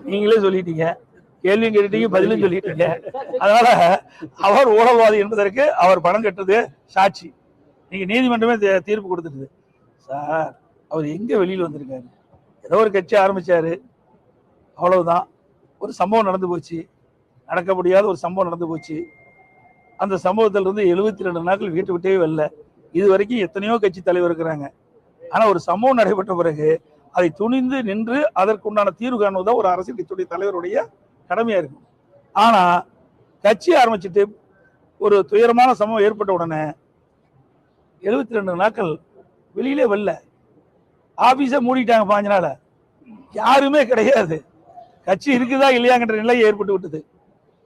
நீங்களே சொல்லிட்டீங்க, கேள்வியும் கேட்டீங்க, பதிலும் சொல்லிட்டீங்க. அதனால அவர் ஊழல்வாதி என்பதற்கு அவர் பணம் கட்டுறது சாட்சி. நீங்க நீதிமன்றமே தீர்ப்பு கொடுத்துருது. சார், அவர் எங்க வெளியில் வந்திருக்காரு? ஏதோ ஒரு கட்சி ஆரம்பிச்சாரு, அவ்வளவுதான். ஒரு சம்பவம் நடந்து போச்சு, நடக்க முடியாத ஒரு சம்பவம் நடந்து போச்சு. அந்த சம்பவத்துல இருந்து 72 நாட்கள் வீட்டு விட்டே வரல. இது வரைக்கும் எத்தனையோ கட்சி தலைவர் இருக்கிறாங்க. ஆனா ஒரு சம்பவம் நடைபெற்ற பிறகு அதை துணிந்து நின்று அதற்குண்டான தீர்வு காணுவதுதான் ஒரு அரசியல் கட்சியுடைய தலைவருடைய கடமையா இருக்கும். ஆனா கட்சி ஆரம்பிச்சுட்டு ஒரு துயரமான சம்பவம் ஏற்பட்ட உடனே 72 நாட்கள் வெளியிலே வரல. ஆபீஸை மூடிட்டாங்க 5 நாள். யாருமே கிடையாது. கட்சி இருக்குதா இல்லையாங்கிற நிலை ஏற்பட்டு விட்டது.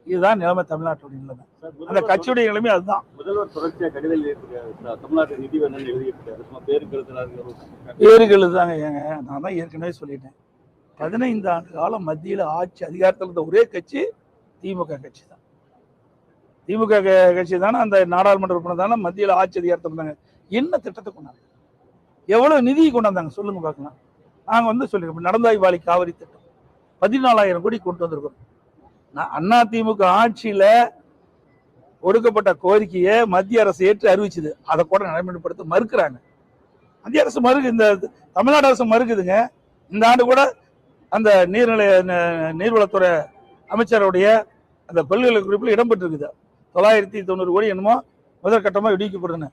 இதுதான் நிலைமை, தமிழ்நாட்டுடைய நிலைமை. அந்த கட்சியுடைய நிலைமை அதுதான். முதல்வர் தொடர்ச்சியா கடிதம் தமிழ்நாட்டு நிதி வேணும்னு பேருக்கு எழுதுதாங்க. ஏங்க, நான் தான் ஏற்கனவே சொல்லிட்டேன், 15 ஆண்டு காலம் மத்தியில் ஆட்சி அதிகாரத்தில் இருந்த ஒரே கட்சி திமுக கட்சி தான். திமுக கட்சி தானே அந்த நாடாளுமன்ற உறுப்பினர் தானே மத்தியில் ஆட்சி அதிகாரத்தில் இருந்தாங்க. என்ன திட்டத்தை கொண்டாங்க? எவ்வளவு நிதி கொண்டாந்தாங்க சொல்லுங்க பார்க்கலாம். நாங்கள் சொல்லிருக்கோம், நடந்தாய் வாழி காவிரி திட்டம் 14,000 கோடி கொண்டு வந்திருக்கோம். அண்ணா திமுக ஆட்சியில ஒடுக்கப்பட்ட கோரிக்கையை மத்திய அரசு ஏற்று அறிவிச்சது. அதை கூட நடைமுறைப்படுத்த மறுக்கிறாங்க. மத்திய அரசு இந்த தமிழ்நாடு அரசு மறுக்குதுங்க. இந்த ஆண்டு கூட அந்த நீர்வளத்துறை அமைச்சருடைய அந்த கொள்கை குறிப்பில் இடம்பெற்றிருக்குது. 990 கோடி என்னமோ முதற்கட்டமாக விடுவிக்கப்படுதுன்னு.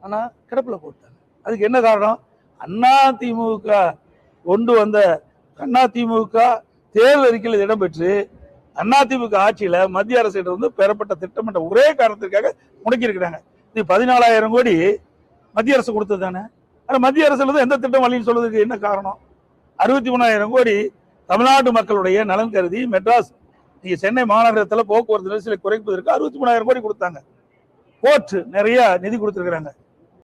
ஆனா கிடப்பில் போட்டாங்க. அதுக்கு என்ன காரணம்? அண்ணா திமுக கொண்டு வந்த அதிமுக தேர்தல் அறிக்கையில் இடம்பெற்று அதிமுக ஆட்சியில மத்திய அரசு பெறப்பட்ட திட்டம் என்ற ஒரே காரணத்திற்காக முடக்கி இருக்கிறாங்க. இது 14,000 கோடி மத்திய அரசு கொடுத்தது தானே. ஆனா மத்திய அரசுல எந்த திட்டம் வழின்னு சொல்றதுக்கு என்ன காரணம்? 63,000 கோடி தமிழ்நாட்டு மக்களுடைய நலன் கருதி மெட்ராஸ் சென்னை மாநகரத்தில் போக்குவரத்து நெரிசலை குறைப்பதற்கு 63,000 கோடி கொடுத்தாங்க. போர்ட் நிறைய நிதி கொடுத்திருக்கிறாங்க.